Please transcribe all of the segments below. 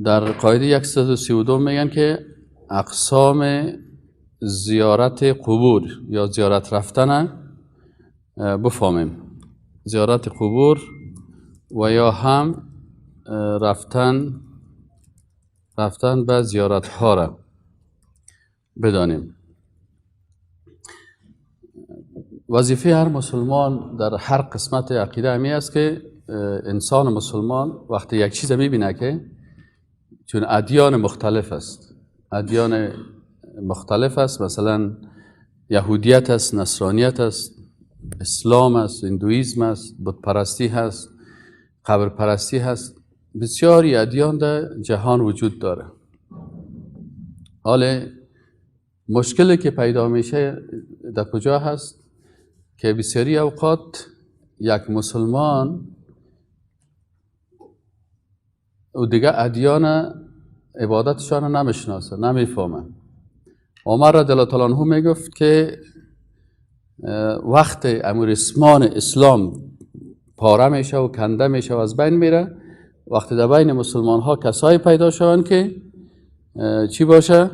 در قاعده 132 میگن که اقسام زیارت قبور یا زیارت رفتن بفهمیم. زیارت قبور و یا هم رفتن به زیارت ها را بدانیم. وظیفه هر مسلمان در هر قسمت عقیده همی است که انسان مسلمان وقتی یک چیز میبینه که چون ادیان مختلف است، مثلا یهودیت است، نصرانیت است، اسلام است، هندویسم است، بت پرستی هست، قبر پرستی هست، بسیاری ادیان در جهان وجود داره. حالا مشکلی که پیدا میشه در کجا هست که بسیاری اوقات یک مسلمان و دیگه ادیان عبادتشان نمیشناسه، نمیفهمه. عمر رضی الله تعالی عنه میگفت که وقت ریسمان اسلام پاره میشه و کنده میشه و از بین میره، وقتی در بین مسلمان ها کسایی پیدا شوند که چی باشه؟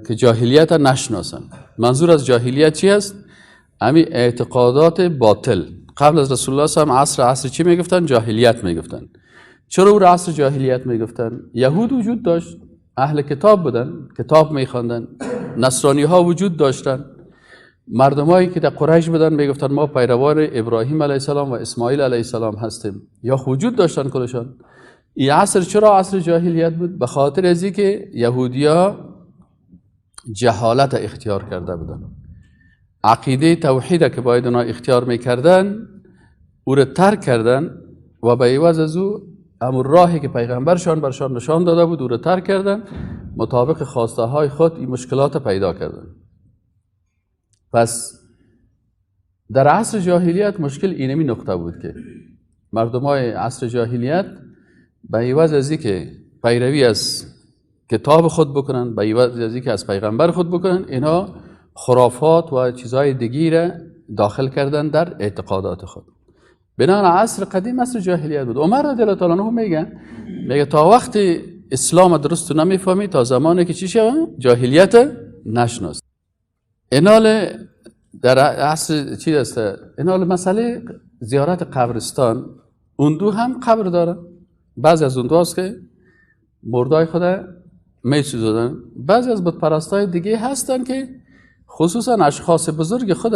که جاهلیت نشناسن. منظور از جاهلیت چی است؟ همین اعتقادات باطل. قبل از رسول الله صلی الله علیه و عصر چی میگفتن؟ جاهلیت میگفتن. چرا او عصر جاهلیت میگفتن؟ یهود وجود داشت، اهل کتاب بودن، کتاب میخواندن. نصرانی ها وجود داشتن، مردمایی که در قریش بودن میگفتن ما پیروان ابراهیم علیه السلام و اسماعیل علیه السلام هستیم، یا وجود داشتن کلشان. این عصر چرا عصر جاهلیت بود؟ به خاطر از اینکه یهودیا جهالت اختیار کرده بودن. عقیده توحید که باید اونا اختیار میکردن او را ترک کردن و به عوض از او همون راهی که پیغمبرشان برشان نشان داده بود او را ترک کردن، مطابق خواسته های خود این مشکلات پیدا کردن. پس در عصر جاهلیت مشکل اینمی نقطه بود که مردمای عصر جاهلیت به عوض از اینکه پیروی از کتاب خود بکنن، به عوض از اینکه از پیغمبر خود بکنن، اینا خرافات و چیزهای دیگی را داخل کردن در اعتقادات خود. بنابراین عصر قدیم عصر جاهلیت بود. عمر رضی الله تعالی عنه میگه تا وقتی اسلام درست نمیفهمی تا زمانی که چی شود؟ جاهلیت نشناس. اینال در عصر چی است؟ اینال مسئله زیارت قبرستان، اندو هم قبر داره. بعضی از اندو هست که مردای خود میسوزدن. بعضی از بت پرستای دیگه هستن که خصوصا اشخاص بزرگ خود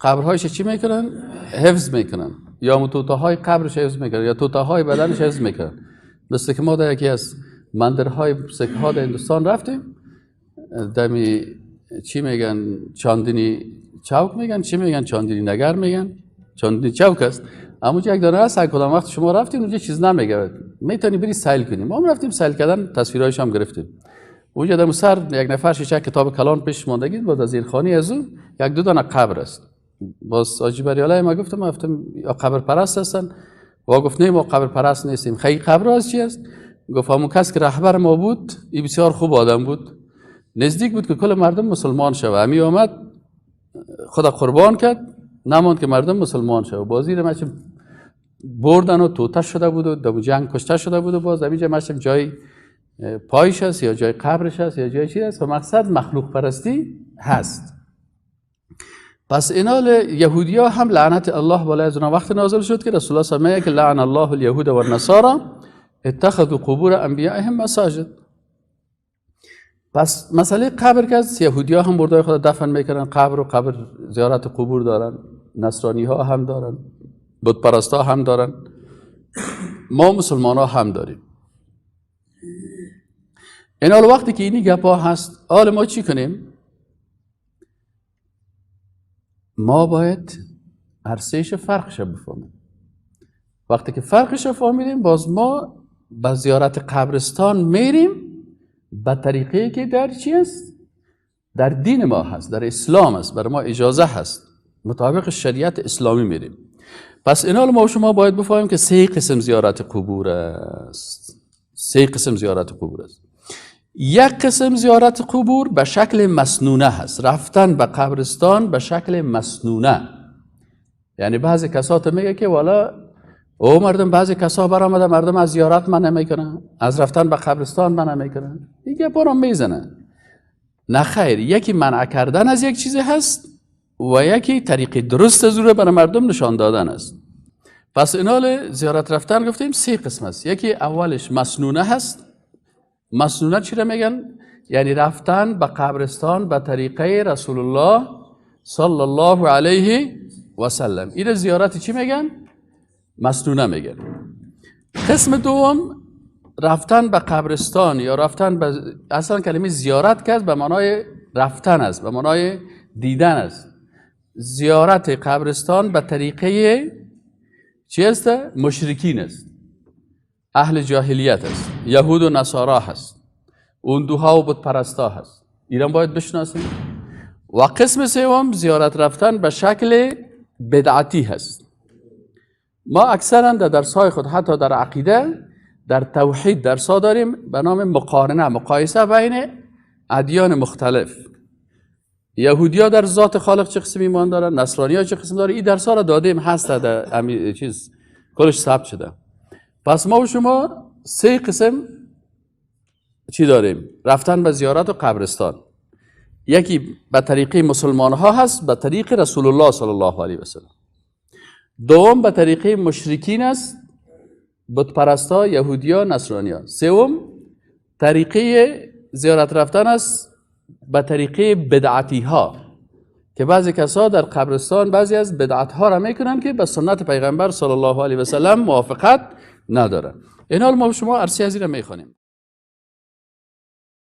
قبرهایش چی میکنن؟ حفظ میکنن، یا توتاهای قبرش حفظ میکنن، یا توتاهای بدنش حفظ میکنن. مثل که ما در یکی از مندرهای سکه ها در هندوستان رفتیم، دمی چی میگن؟ چاندنی چوک میگن، چی میگن؟ چاندنی نگر میگن، چاندنی چوک است. اما یک دانه هست کدام وقت شما رفتیم اونجا چیز نمیگه، میتونی بری سیل کنیم. ما رفتیم سیل کردن، تصویرایش هم گرفتیم. اونجا در سر یک نفر شیشه کتاب کلان پیش ماندگی بود، از زیرخانی از اون یک دو دانه قبر است. باز آجی بریاله ما گفتم یا قبر پرست هستن؟ و گفت نه ما قبر پرست نیستیم. خیلی قبر از چی است؟ گفت همون کس که رهبر ما بود این بسیار خوب آدم بود، نزدیک بود که کل مردم مسلمان شوه، همی آمد خدا قربان کرد، نماند که مردم مسلمان شوه. بازی مچم بردن و توته شده بود و در جنگ کشته شده بود و باز همینجا مچم جای پایش هست یا جای قبرش هست یا جای چی هست و مقصد مخلوق پرستی هست. پس اینال یهودی ها هم لعنت الله بالای از اونا وقت نازل شد که رسول الله صلی الله علیه و آله که لعن الله اليهود و النصارى اتخذوا قبور انبیائهم مساجد. پس مسئله قبر که از یهودی ها هم مردای خود دفن میکنن، قبر زیارت قبور دارن، نصرانی ها هم دارن، بت پرست ها هم دارن، ما مسلمان ها هم داریم. این حال وقتی که اینی گپا هست، حال ما چی کنیم؟ ما باید عرصهش فرقش بفهمیم. وقتی که فرقش فهمیدیم باز ما به زیارت قبرستان میریم به طریقی که در چی است؟ در دین ما هست، در اسلام است، برای ما اجازه هست، مطابق شریعت اسلامی میریم. پس این حال ما و شما باید بفهمیم که 3 قسم زیارت قبور است. 3 قسم زیارت قبور است. یک قسم زیارت قبور به شکل مسنونه هست، رفتن به قبرستان به شکل مسنونه. یعنی بعضی کسات میگه که والا او مردم بعضی کسا برآمده مردم از زیارت منع میکنن، از رفتن به قبرستان منع میکنن، دیگه برام میزنن. نه خیر، یکی منع کردن از یک چیزی هست و یکی طریق درست از رو برای مردم نشان دادن است. پس اینال زیارت رفتن گفتیم 3 قسم است. یکی اولش مسنونه هست. مسنونه چی را میگن؟ یعنی رفتن به قبرستان به طریقه رسول الله صلی الله علیه و سلم. این زیارت چی میگن؟ مسنونه میگن. قسم دوم رفتن به قبرستان یا رفتن به، اصلا کلمه زیارت که به معنای رفتن است، به معنای دیدن است. زیارت قبرستان به طریقه چی است؟ مشرکین است، اهل جاهلیت است، یهود و نصارا هست، اندوها و بت پرستا هست. ایران باید بشناسیم. و قسم سوم زیارت رفتن به شکل بدعتی هست. ما اکثرا در درس‌های خود حتی در عقیده، در توحید درس‌ها داریم به نام مقارنه، مقایسه بین ادیان مختلف. یهودی‌ها در ذات خالق چه قسم ایمان دارن، نصرانی‌ها چه قسم دارن. این درس‌ها را دادیم، هست در چیز کلش ثبت شده. پس ما و شما 3 قسم چی داریم؟ رفتن به زیارت و قبرستان. یکی به طریقه مسلمان ها هست، به طریق رسول الله صلی الله علیه و سلم. دوم به طریقه مشرکین است، بت پرستا، یهودیا، نصرانیا. سوم طریقه زیارت رفتن است به طریقه بدعتی ها که بعضی کسا در قبرستان بعضی از بدعت ها را میکنن که به سنت پیغمبر صلی الله علیه و سلم موافقت نداره. این حال ما شما عرصی از این را میخوانیم.